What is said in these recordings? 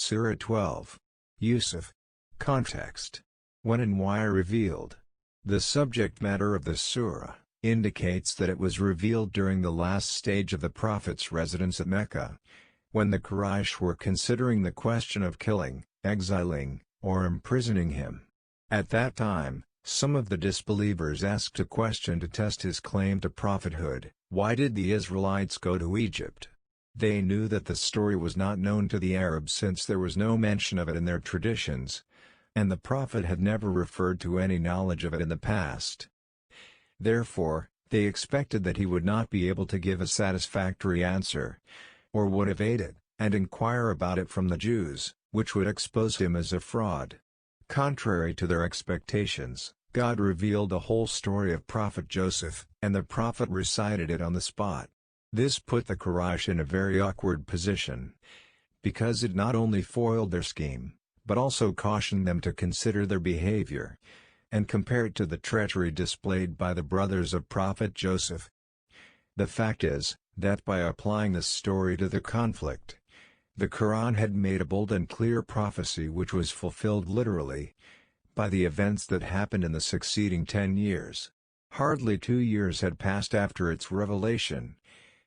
Surah 12. Yusuf. Context. When and why revealed. The subject matter of this surah indicates that it was revealed during the last stage of the Prophet's residence at Mecca, when the Quraysh were considering the question of killing, exiling, or imprisoning him. At that time, some of the disbelievers asked a question to test his claim to prophethood: why did the Israelites go to Egypt? They knew that the story was not known to the Arabs since there was no mention of it in their traditions, and the Prophet had never referred to any knowledge of it in the past. Therefore, they expected that he would not be able to give a satisfactory answer, or would evade it, and inquire about it from the Jews, which would expose him as a fraud. Contrary to their expectations, God revealed the whole story of Prophet Joseph, and the Prophet recited it on the spot. This put the Quraysh in a very awkward position, because it not only foiled their scheme, but also cautioned them to consider their behavior, and compare it to the treachery displayed by the brothers of Prophet Joseph. The fact is, that by applying this story to the conflict, the Quran had made a bold and clear prophecy which was fulfilled literally, by the events that happened in the succeeding 10 years. Hardly 2 years had passed after its revelation,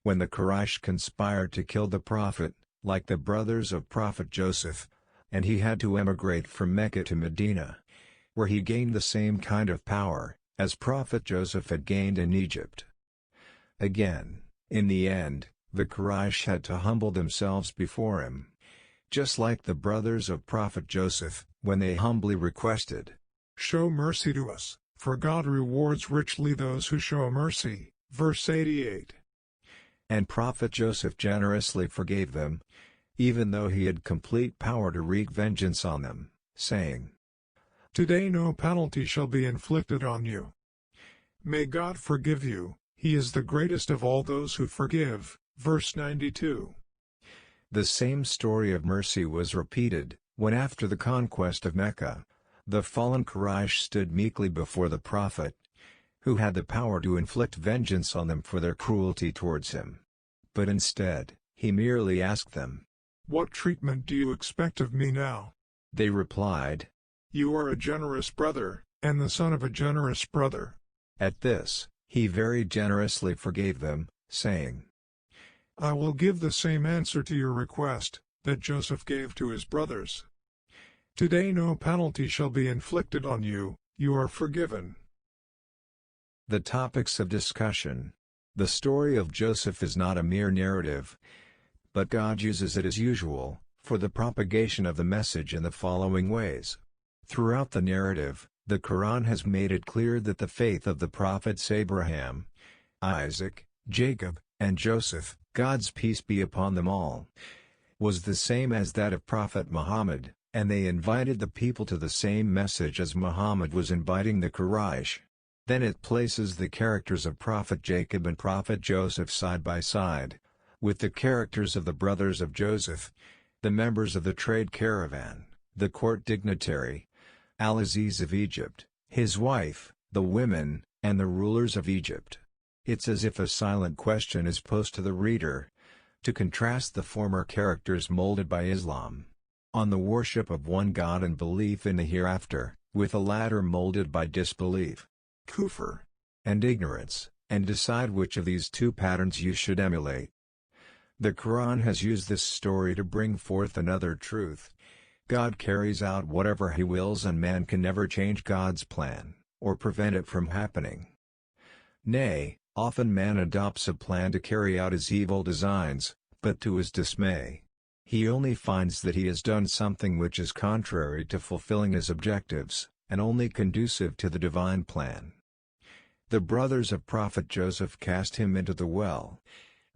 when the Quraysh conspired to kill the Prophet, like the brothers of Prophet Joseph, and he had to emigrate from Mecca to Medina, where he gained the same kind of power as Prophet Joseph had gained in Egypt. Again, in the end, the Quraysh had to humble themselves before him, just like the brothers of Prophet Joseph, when they humbly requested, "Show mercy to us, for God rewards richly those who show mercy." Verse 88. And Prophet Joseph generously forgave them, even though he had complete power to wreak vengeance on them, saying, "Today no penalty shall be inflicted on you. May God forgive you, He is the greatest of all those who forgive." Verse 92. The same story of mercy was repeated, when after the conquest of Mecca, the fallen Quraysh stood meekly before the Prophet, who had the power to inflict vengeance on them for their cruelty towards him. But instead, he merely asked them, "What treatment do you expect of me now?" They replied, "You are a generous brother, and the son of a generous brother." At this, he very generously forgave them, saying, "I will give the same answer to your request that Joseph gave to his brothers. Today no penalty shall be inflicted on you, you are forgiven." The topics of discussion. The story of Joseph is not a mere narrative, but God uses it as usual, for the propagation of the message in the following ways. Throughout the narrative, the Quran has made it clear that the faith of the prophets Abraham, Isaac, Jacob, and Joseph, God's peace be upon them all, was the same as that of Prophet Muhammad, and they invited the people to the same message as Muhammad was inviting the Quraysh. Then it places the characters of Prophet Jacob and Prophet Joseph side by side, with the characters of the brothers of Joseph, the members of the trade caravan, the court dignitary, Al-Aziz of Egypt, his wife, the women, and the rulers of Egypt. It's as if a silent question is posed to the reader, to contrast the former characters molded by Islam, on the worship of one God and belief in the hereafter, with the latter molded by disbelief, kufr, and ignorance, and decide which of these two patterns you should emulate. The Quran has used this story to bring forth another truth: God carries out whatever He wills, and man can never change God's plan, or prevent it from happening. Nay, often man adopts a plan to carry out his evil designs, but to his dismay, he only finds that he has done something which is contrary to fulfilling his objectives, and only conducive to the divine plan. The brothers of Prophet Joseph cast him into the well,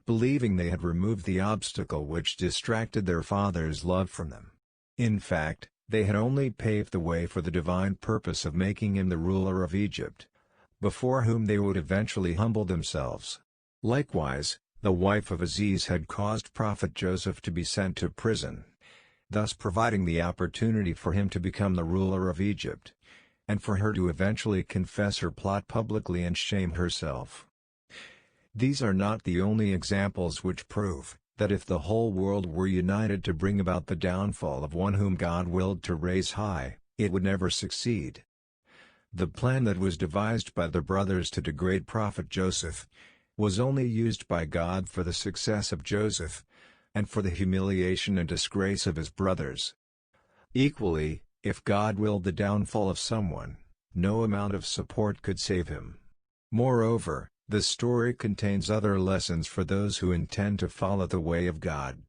believing they had removed the obstacle which distracted their father's love from them. In fact, they had only paved the way for the divine purpose of making him the ruler of Egypt, before whom they would eventually humble themselves. Likewise, the wife of Aziz had caused Prophet Joseph to be sent to prison, thus providing the opportunity for him to become the ruler of Egypt, and for her to eventually confess her plot publicly and shame herself. These are not the only examples which prove that if the whole world were united to bring about the downfall of one whom God willed to raise high, it would never succeed. The plan that was devised by the brothers to degrade Prophet Joseph was only used by God for the success of Joseph, and for the humiliation and disgrace of his brothers. Equally, if God willed the downfall of someone, no amount of support could save him. Moreover, the story contains other lessons for those who intend to follow the way of God.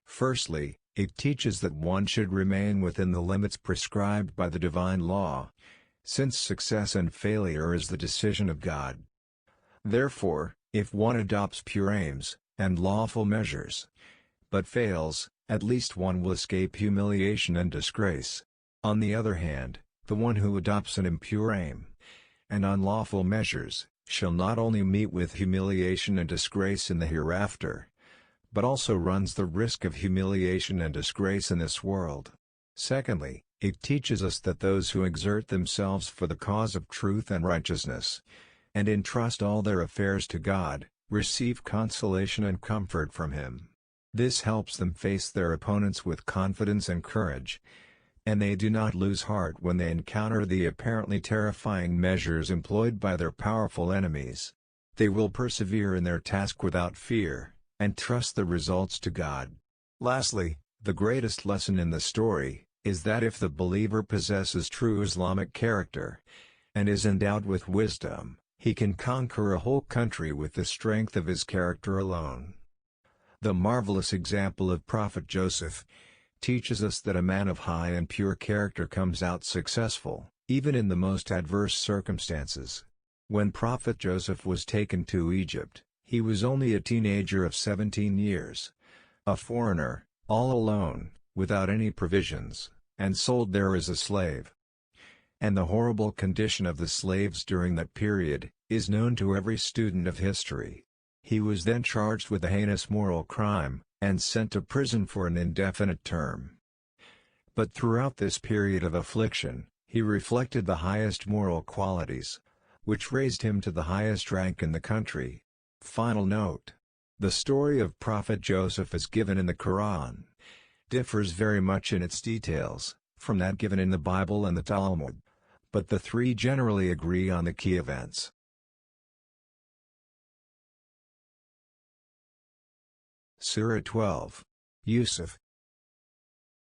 Firstly, it teaches that one should remain within the limits prescribed by the divine law, since success and failure is the decision of God. Therefore, if one adopts pure aims and lawful measures, but fails, at least one will escape humiliation and disgrace. On the other hand, the one who adopts an impure aim and unlawful measures shall not only meet with humiliation and disgrace in the hereafter, but also runs the risk of humiliation and disgrace in this world. Secondly, it teaches us that those who exert themselves for the cause of truth and righteousness, and entrust all their affairs to God, receive consolation and comfort from Him. This helps them face their opponents with confidence and courage, and they do not lose heart when they encounter the apparently terrifying measures employed by their powerful enemies. They will persevere in their task without fear, and trust the results to God. Lastly, the greatest lesson in the story is that if the believer possesses true Islamic character, and is endowed with wisdom, he can conquer a whole country with the strength of his character alone. The marvelous example of Prophet Joseph teaches us that a man of high and pure character comes out successful, even in the most adverse circumstances. When Prophet Joseph was taken to Egypt, he was only a teenager of 17 years, a foreigner, all alone, without any provisions, and sold there as a slave. And the horrible condition of the slaves during that period is known to every student of history. He was then charged with a heinous moral crime, and sent to prison for an indefinite term. But throughout this period of affliction, he reflected the highest moral qualities, which raised him to the highest rank in the country. Final note: the story of Prophet Joseph as given in the Quran differs very much in its details from that given in the Bible and the Talmud, but the three generally agree on the key events. Surah 12. Yusuf.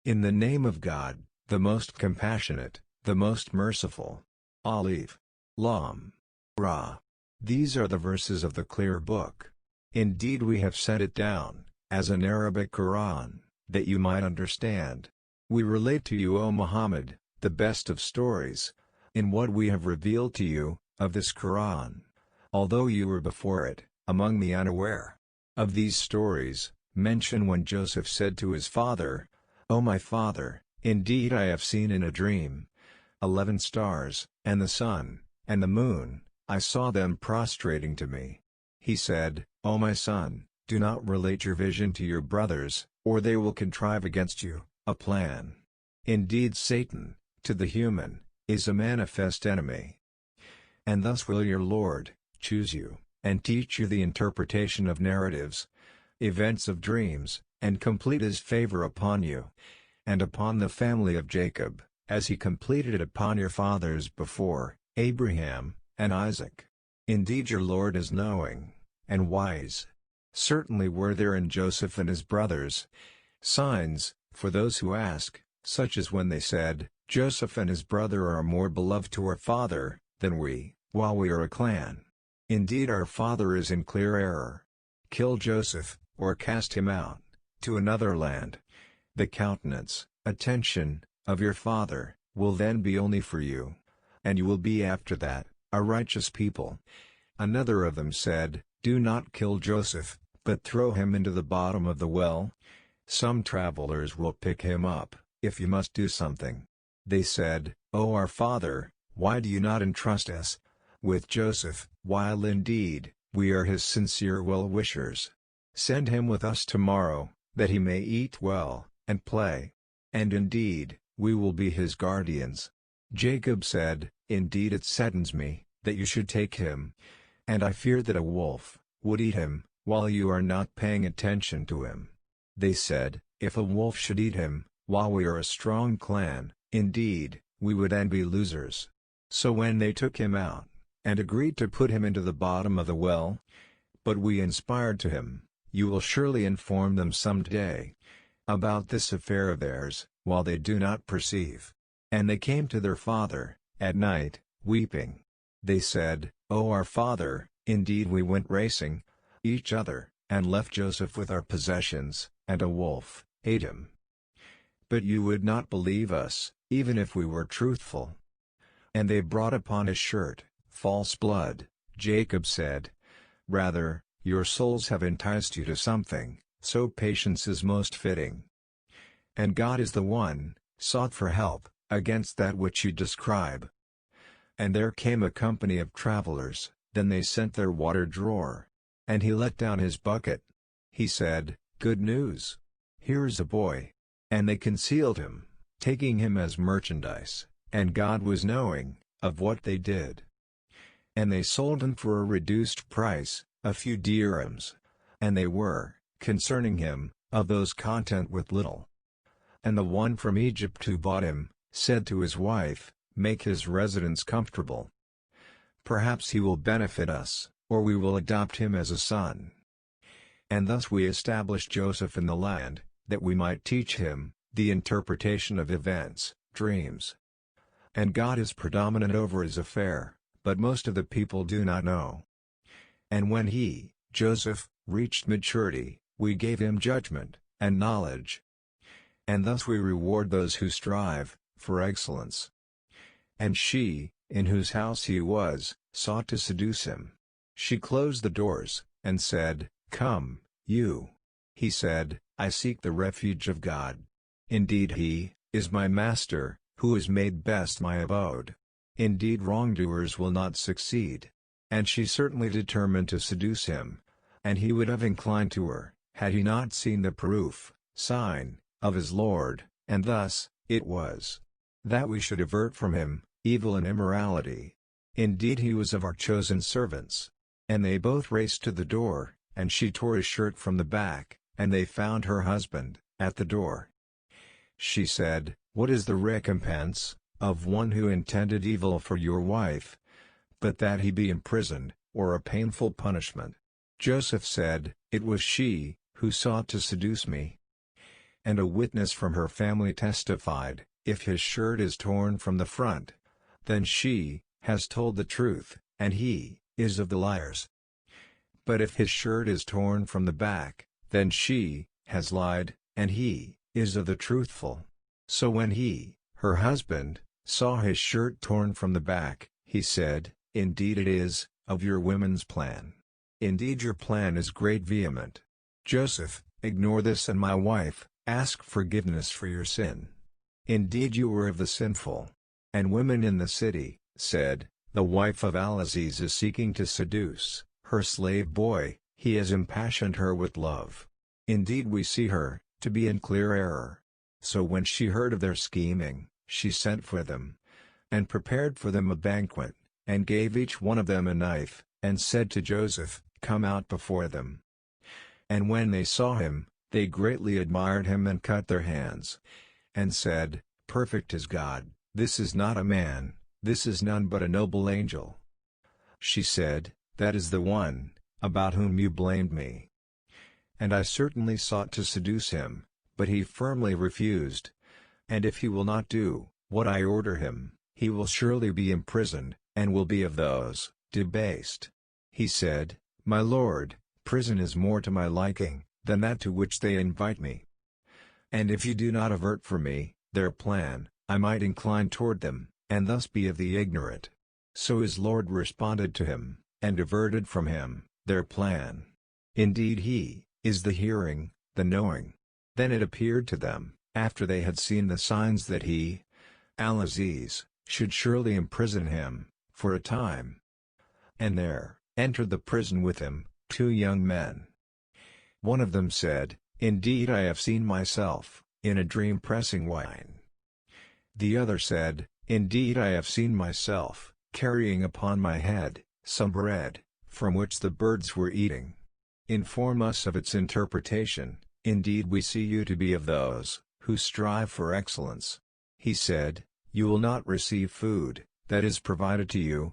In the name of God, the most compassionate, the most merciful. Alif, Lam, Ra. These are the verses of the clear book. Indeed we have sent it down, as an Arabic Quran, that you might understand. We relate to you, O Muhammad, the best of stories, in what we have revealed to you, of this Quran, although you were before it, among the unaware. Of these stories, mention when Joseph said to his father, O my father, indeed I have seen in a dream 11 stars, and the sun, and the moon, I saw them prostrating to me. He said, O my son, do not relate your vision to your brothers, or they will contrive against you a plan. Indeed Satan, to the human, is a manifest enemy. And thus will your Lord choose you, and teach you the interpretation of narratives, events of dreams, and complete His favor upon you, and upon the family of Jacob, as He completed it upon your fathers before, Abraham, and Isaac. Indeed your Lord is knowing, and wise. Certainly were there in Joseph and his brothers signs, for those who ask, such as when they said, Joseph and his brother are more beloved to our father than we, while we are a clan. Indeed our father is in clear error. Kill Joseph, or cast him out, to another land. The countenance, attention, of your father, will then be only for you, and you will be after that, a righteous people. Another of them said, Do not kill Joseph, but throw him into the bottom of the well. Some travelers will pick him up, if you must do something. They said, O our father, why do you not entrust us with Joseph, while indeed, we are his sincere well-wishers? Send him with us tomorrow, that he may eat well, and play. And indeed, we will be his guardians. Jacob said, Indeed it saddens me, that you should take him, and I fear that a wolf would eat him, while you are not paying attention to him." They said, "If a wolf should eat him, while we are a strong clan, indeed, we would then be losers." So when they took him out, and agreed to put him into the bottom of the well, but we inspired to him, "You will surely inform them some day about this affair of theirs, while they do not perceive." And they came to their father, at night, weeping. They said, "O our father, indeed we went racing each other, and left Joseph with our possessions, and a wolf ate him. But you would not believe us, even if we were truthful." And they brought upon his shirt false blood. Jacob said, "Rather, your souls have enticed you to something, so patience is most fitting. And God is the one sought for help against that which you describe." And there came a company of travelers, then they sent their water drawer. And he let down his bucket. He said, "Good news! Here is a boy." And they concealed him, taking him as merchandise, and God was knowing of what they did. And they sold him for a reduced price, a few dirhams. And they were, concerning him, of those content with little. And the one from Egypt who bought him, said to his wife, "Make his residence comfortable. Perhaps he will benefit us, or we will adopt him as a son." And thus we established Joseph in the land, that we might teach him the interpretation of events, dreams. And God is predominant over his affair, but most of the people do not know. And when he, Joseph, reached maturity, we gave him judgment and knowledge. And thus we reward those who strive for excellence. And she, in whose house he was, sought to seduce him. She closed the doors, and said, "Come, you." He said, "I seek the refuge of God. Indeed he is my master, who has made best my abode. Indeed wrongdoers will not succeed." And she certainly determined to seduce him. And he would have inclined to her, had he not seen the proof, sign, of his Lord, and thus, it was that we should avert from him evil and immorality. Indeed he was of our chosen servants. And they both raced to the door, and she tore his shirt from the back, and they found her husband at the door. She said, "What is the recompense of one who intended evil for your wife, but that he be imprisoned, or a painful punishment?" Joseph said, "It was she who sought to seduce me." And a witness from her family testified, "If his shirt is torn from the front, then she has told the truth, and he is of the liars. But if his shirt is torn from the back, then she has lied, and he is of the truthful." So when he, her husband, saw his shirt torn from the back, he said, "Indeed it is of your women's plan. Indeed your plan is great vehement. Joseph, ignore this, and my wife, ask forgiveness for your sin. Indeed you were of the sinful." And women in the city said, "The wife of Al-Aziz is seeking to seduce her slave boy, he has impassioned her with love. Indeed we see her to be in clear error." So when she heard of their scheming, she sent for them, and prepared for them a banquet, and gave each one of them a knife, and said to Joseph, "Come out before them." And when they saw him, they greatly admired him and cut their hands, and said, "Perfect is God, this is not a man, this is none but a noble angel." She said, "That is the one about whom you blamed me. And I certainly sought to seduce him, but he firmly refused. And if he will not do what I order him, he will surely be imprisoned, and will be of those debased." He said, "My lord, prison is more to my liking than that to which they invite me. And if you do not avert from me their plan, I might incline toward them, and thus be of the ignorant." So his lord responded to him, and averted from him their plan. Indeed he is the hearing, the knowing. Then it appeared to them, after they had seen the signs, that he, Al-Aziz, should surely imprison him for a time. And there entered the prison with him 2 young men. One of them said, "Indeed I have seen myself in a dream pressing wine." The other said, "Indeed I have seen myself carrying upon my head some bread, from which the birds were eating." Inform us of its interpretation. Indeed we see you to be of those who strive for excellence." He said, "You will not receive food that is provided to you,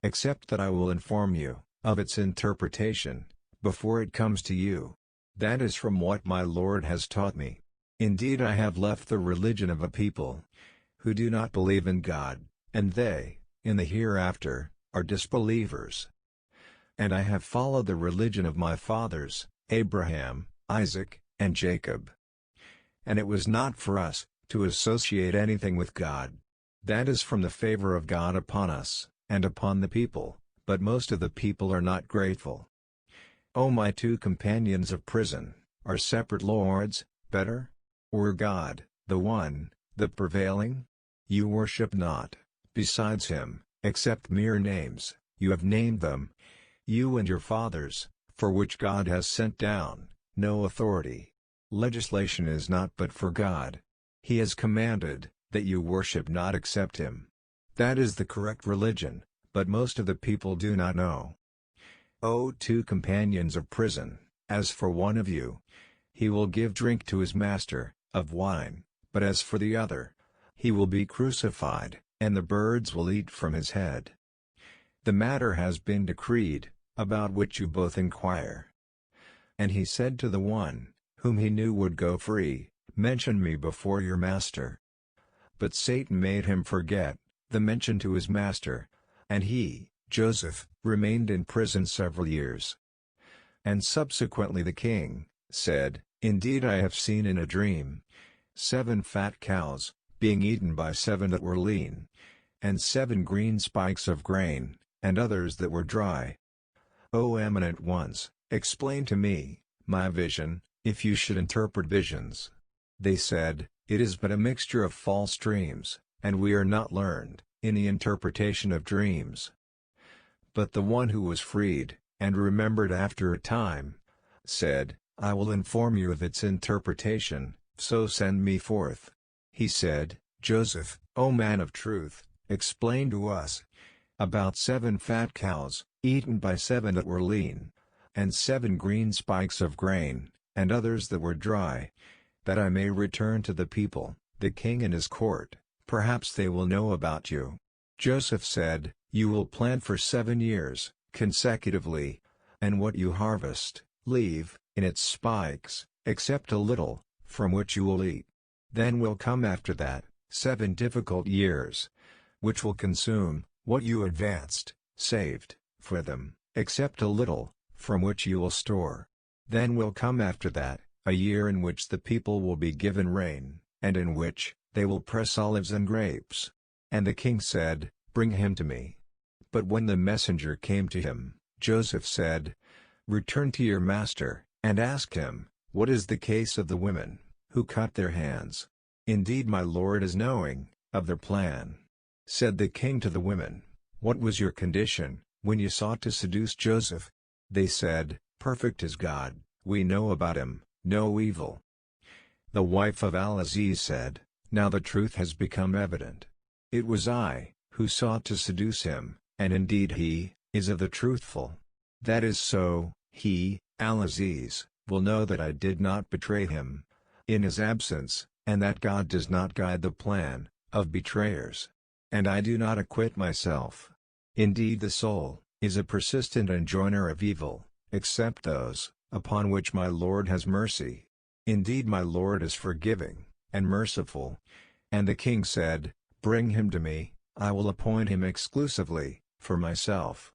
except that I will inform you of its interpretation before it comes to you. That is from what my Lord has taught me. Indeed I have left the religion of a people who do not believe in God, and they, in the hereafter, are disbelievers. And I have followed the religion of my fathers, Abraham, Isaac, and Jacob. And it was not for us to associate anything with God. That is from the favor of God upon us, and upon the people, but most of the people are not grateful. O my two companions of prison, are separate lords better? Or God, the one, the prevailing? You worship not, besides him, except mere names, you have named them, you and your fathers, for which God has sent down no authority. Legislation is not but for God. He has commanded that you worship not except him. That is the correct religion, but most of the people do not know. O two companions of prison, as for one of you, he will give drink to his master, of wine, but as for the other, he will be crucified, and the birds will eat from his head. The matter has been decreed, about which you both inquire." And he said to the one, whom he knew would go free, "Mention me before your master." But Satan made him forget the mention to his master, and he, Joseph, remained in prison several years. And subsequently the king said, "Indeed I have seen in a dream 7 fat cows, being eaten by 7 that were lean, and 7 green spikes of grain, and others that were dry. O eminent ones, explain to me my vision, if you should interpret visions." They said, "It is but a mixture of false dreams, and we are not learned in the interpretation of dreams." But the one who was freed, and remembered after a time, said, "I will inform you of its interpretation, so send me forth." He said, "Joseph, O man of truth, explain to us about 7 fat cows, eaten by 7 that were lean, and 7 green spikes of grain, and others that were dry, that I may return to the people, the king and his court, perhaps they will know about you." Joseph said, "You will plant for 7 years, consecutively, and what you harvest, leave in its spikes, except a little, from which you will eat. Then will come after that 7 difficult years, which will consume what you advanced, saved, for them, except a little, from which you will store. Then will come after that a year in which the people will be given rain, and in which they will press olives and grapes." And the king said, "Bring him to me." But when the messenger came to him, Joseph said, "Return to your master, and ask him, what is the case of the women who cut their hands? Indeed my lord is knowing of their plan." Said the king to the women, "What was your condition when you sought to seduce Joseph?" They said, "Perfect is God, we know about him no evil." The wife of Al-Aziz said, "Now the truth has become evident. It was I who sought to seduce him, and indeed he is of the truthful. That is so, he, Al-Aziz, will know that I did not betray him in his absence, and that God does not guide the plan of betrayers. And I do not acquit myself. Indeed the soul is a persistent enjoiner of evil, except those upon which my Lord has mercy. Indeed my Lord is forgiving and merciful." And the king said, "Bring him to me, I will appoint him exclusively for myself."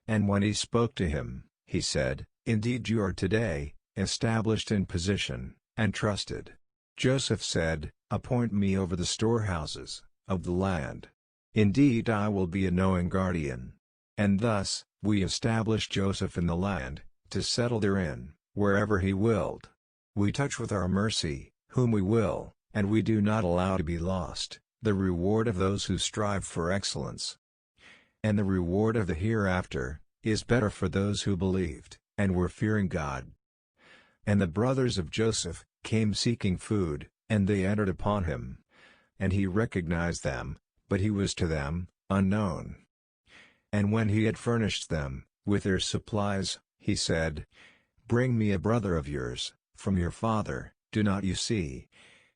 And when he spoke to him, he said, "Indeed you are today established in position, and trusted." Joseph said, "Appoint me over the storehouses of the land. Indeed I will be a knowing guardian." And thus, we established Joseph in the land, to settle therein, wherever he willed. We touch with our mercy, whom we will, and we do not allow to be lost, the reward of those who strive for excellence. And the reward of the hereafter is better for those who believed, and were fearing God. And the brothers of Joseph came seeking food, and they entered upon him. And he recognized them, but he was to them unknown. And when he had furnished them with their supplies, he said, Bring me a brother of yours, from your father. Do not you see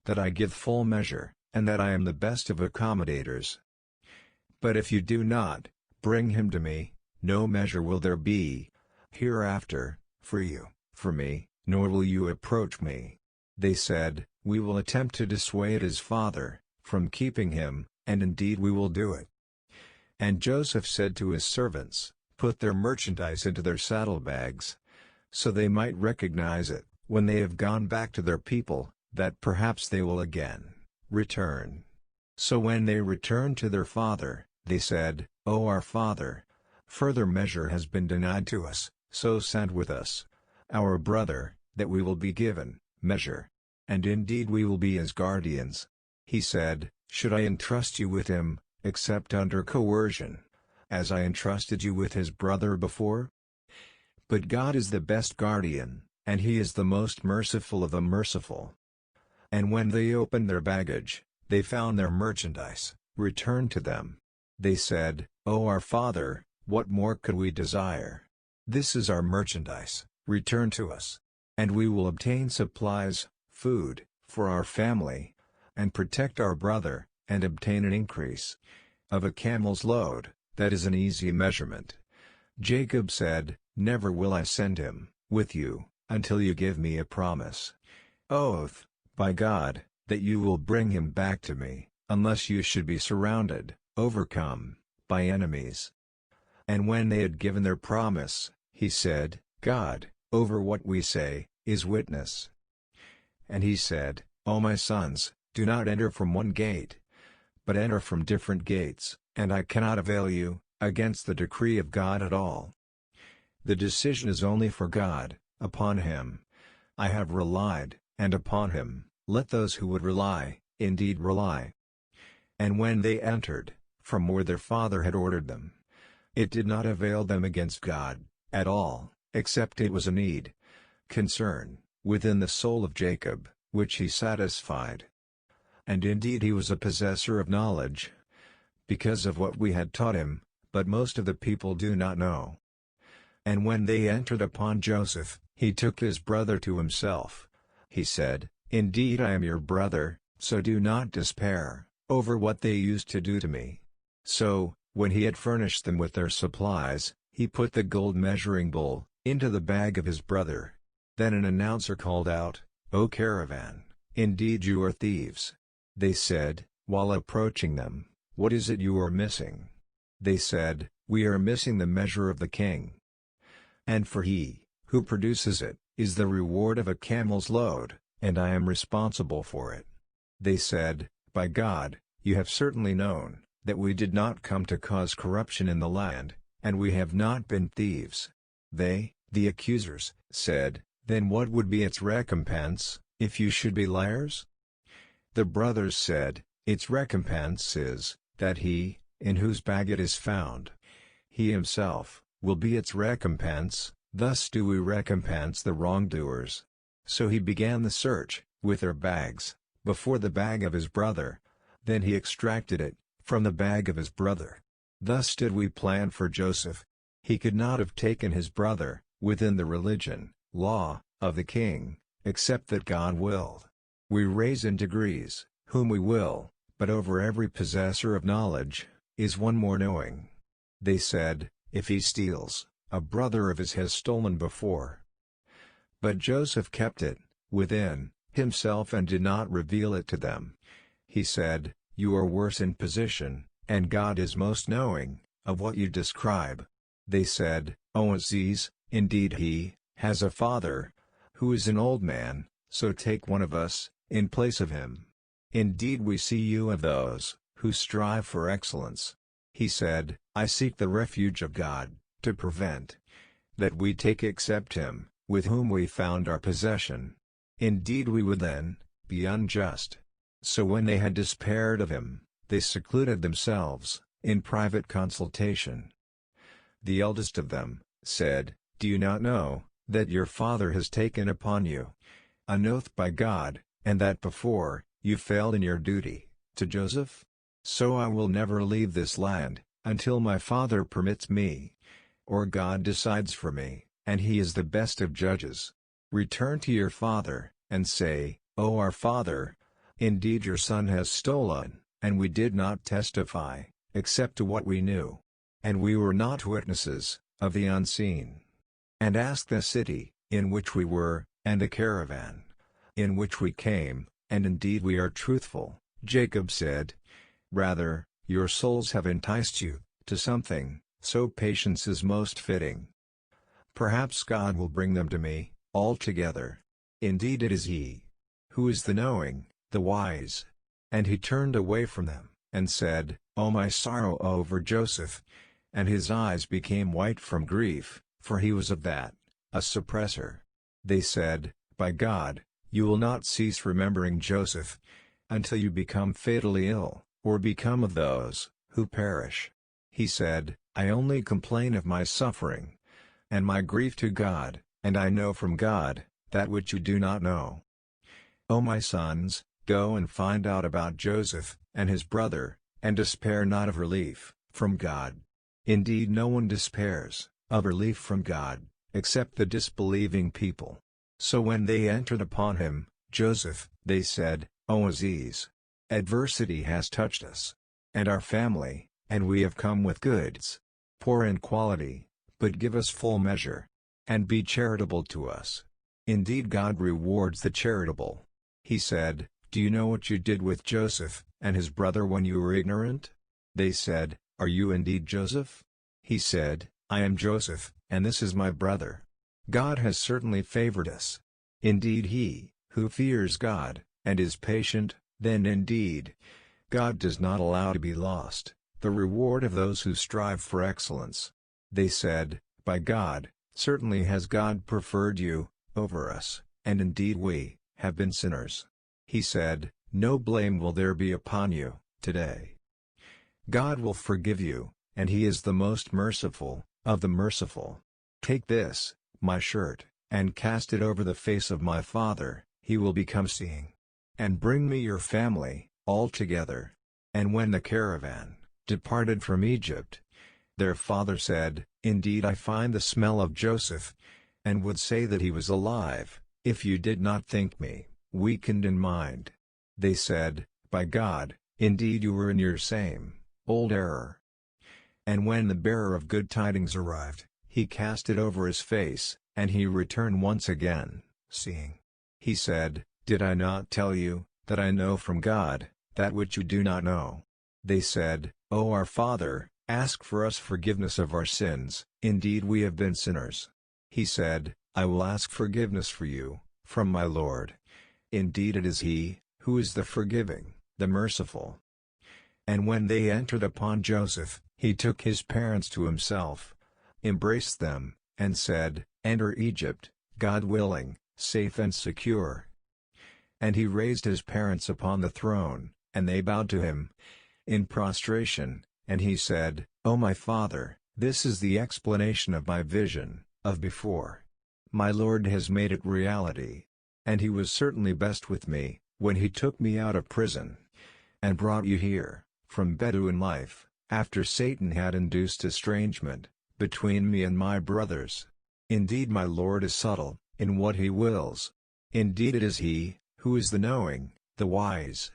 that I give full measure, and that I am the best of accommodators? But if you do not bring him to me, no measure will there be hereafter for you, for me, nor will you approach me." They said, "We will attempt to dissuade his father from keeping him, and indeed we will do it." And Joseph said to his servants, "Put their merchandise into their saddlebags, so they might recognize it, when they have gone back to their people, that perhaps they will again return." So when they returned to their father, they said, "O our father, further measure has been denied to us, so send with us our brother, that we will be given measure. And indeed we will be his guardians." He said, "Should I entrust you with him, except under coercion, as I entrusted you with his brother before? But God is the best guardian, and he is the most merciful of the merciful." And when they opened their baggage, they found their merchandise returned to them. They said, "O our father, what more could we desire? This is our merchandise, return to us. And we will obtain supplies, food, for our family, and protect our brother, and obtain an increase of a camel's load, that is an easy measurement." Jacob said, "Never will I send him with you, until you give me a promise, oath, by God, that you will bring him back to me, unless you should be surrounded, overcome, by enemies." And when they had given their promise, he said, "God, over what we say, is witness." And he said, "O my sons, do not enter from one gate, but enter from different gates, and I cannot avail you against the decree of God at all. The decision is only for God, upon him I have relied, and upon him let those who would rely, indeed rely." And when they entered from where their father had ordered them, it did not avail them against God at all, except it was a need, concern, within the soul of Jacob, which he satisfied. And indeed he was a possessor of knowledge, because of what we had taught him, but most of the people do not know. And when they entered upon Joseph, he took his brother to himself. He said, "Indeed I am your brother, so do not despair over what they used to do to me." So, when he had furnished them with their supplies, he put the gold measuring bowl into the bag of his brother. Then an announcer called out, "O caravan, indeed you are thieves." They said, while approaching them, "What is it you are missing?" They said, "We are missing the measure of the king. And for he who produces it is the reward of a camel's load, and I am responsible for it." They said, "By God, you have certainly known that we did not come to cause corruption in the land, and we have not been thieves." They, the accusers, said, "Then what would be its recompense, if you should be liars?" The brothers said, "Its recompense is, that he, in whose bag it is found, he himself, will be its recompense, thus do we recompense the wrongdoers." So he began the search, with their bags, before the bag of his brother. Then he extracted it from the bag of his brother. Thus did we plan for Joseph. He could not have taken his brother, within the religion, law, of the king, except that God willed. We raise in degrees, whom we will, but over every possessor of knowledge, is one more knowing. They said, "If he steals, a brother of his has stolen before." But Joseph kept it within himself and did not reveal it to them. He said, "You are worse in position, and God is most knowing of what you describe." They said, "O Aziz, indeed he has a father, who is an old man, so take one of us, in place of him. Indeed we see you of those, who strive for excellence." He said, "I seek the refuge of God, to prevent that we take except him, with whom we found our possession. Indeed we would then be unjust." So when they had despaired of him, they secluded themselves, in private consultation. The eldest of them said, "Do you not know that your father has taken upon you an oath by God, and that before you failed in your duty to Joseph? So I will never leave this land, until my father permits me, or God decides for me, and he is the best of judges. Return to your father, and say, O our father, indeed your son has stolen, and we did not testify, except to what we knew. And we were not witnesses of the unseen. And ask the city, in which we were, and the caravan, in which we came, and indeed we are truthful. Jacob said, Rather, your souls have enticed you to something, so patience is most fitting. Perhaps God will bring them to me, all together. Indeed it is He who is the knowing, the wise. And he turned away from them, and said, O my sorrow over Joseph! And his eyes became white from grief, for he was of that, a suppressor. They said, By God, you will not cease remembering Joseph, until you become fatally ill, or become of those who perish. He said, I only complain of my suffering, and my grief to God, and I know from God, that which you do not know. O my sons, go and find out about Joseph, and his brother, and despair not of relief from God. Indeed no one despairs of relief from God, except the disbelieving people. So when they entered upon him, Joseph, they said, O Aziz, adversity has touched us, and our family, and we have come with goods, poor in quality, but give us full measure, and be charitable to us. Indeed God rewards the charitable. He said, Do you know what you did with Joseph and his brother when you were ignorant? They said, Are you indeed Joseph? He said, I am Joseph, and this is my brother. God has certainly favored us. Indeed he who fears God, and is patient, then indeed God does not allow to be lost the reward of those who strive for excellence. They said, By God, certainly has God preferred you over us, and indeed we have been sinners. He said, No blame will there be upon you today. God will forgive you, and he is the most merciful of the merciful. Take this, my shirt, and cast it over the face of my father, he will become seeing. And bring me your family, all together. And when the caravan departed from Egypt, their father said, Indeed I find the smell of Joseph, and would say that he was alive, if you did not think me weakened in mind. They said, By God, indeed you were in your same old error. And when the bearer of good tidings arrived, he cast it over his face, and he returned once again, seeing. He said, Did I not tell you, that I know from God, that which you do not know? They said, O our father, ask for us forgiveness of our sins, indeed we have been sinners. He said, I will ask forgiveness for you, from my Lord. Indeed it is he, who is the forgiving, the merciful. And when they entered upon Joseph, he took his parents to himself, embraced them, and said, Enter Egypt, God willing, safe and secure. And he raised his parents upon the throne, and they bowed to him in prostration, and he said, O my father, this is the explanation of my vision of before. My Lord has made it reality. And he was certainly best with me, when he took me out of prison, and brought you here, from Bedouin life, after Satan had induced estrangement between me and my brothers. Indeed my Lord is subtle in what he wills. Indeed it is he who is the knowing, the wise.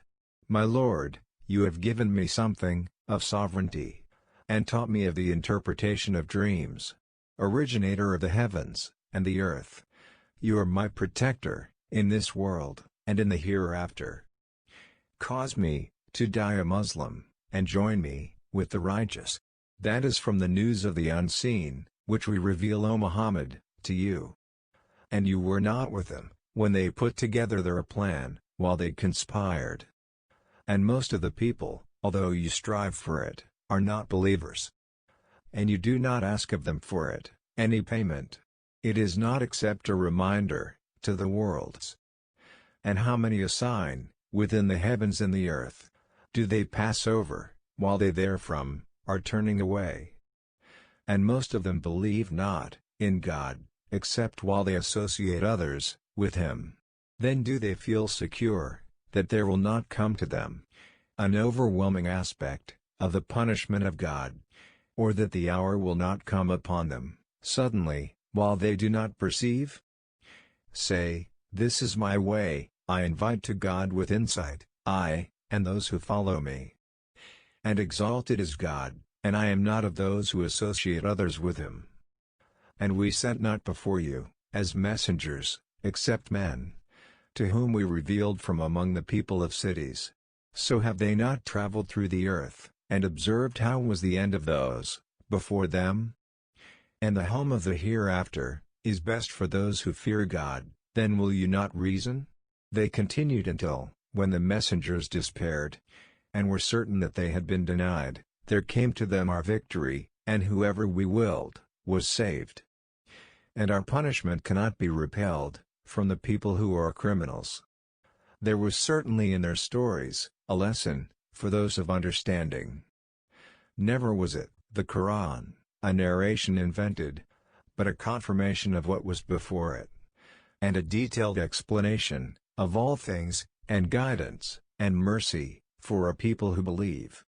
My Lord, you have given me something of sovereignty, and taught me of the interpretation of dreams. Originator of the heavens and the earth, you are my protector, in this world, and in the hereafter. Cause me to die a Muslim, and join me with the righteous. That is from the news of the unseen, which we reveal, O Muhammad, to you. And you were not with them, when they put together their plan, while they conspired. And most of the people, although you strive for it, are not believers. And you do not ask of them for it any payment. It is not except a reminder to the worlds. And how many a sign, within the heavens and the earth, do they pass over, while they therefrom are turning away? And most of them believe not in God, except while they associate others with him. Then do they feel secure that there will not come to them an overwhelming aspect of the punishment of God, or that the hour will not come upon them suddenly, while they do not perceive? Say, this is my way, I invite to God with insight, I, and those who follow me. And exalted is God, and I am not of those who associate others with him. And we sent not before you, as messengers, except men, to whom we revealed from among the people of cities. So have they not traveled through the earth, and observed how was the end of those before them? And the home of the hereafter is best for those who fear God. Then will you not reason? They continued until, when the messengers despaired, and were certain that they had been denied, there came to them our victory, and whoever we willed was saved. And our punishment cannot be repelled from the people who are criminals. There was certainly in their stories a lesson for those of understanding. Never was it, the Quran, a narration invented, but a confirmation of what was before it, and a detailed explanation of all things, and guidance, and mercy, for a people who believe.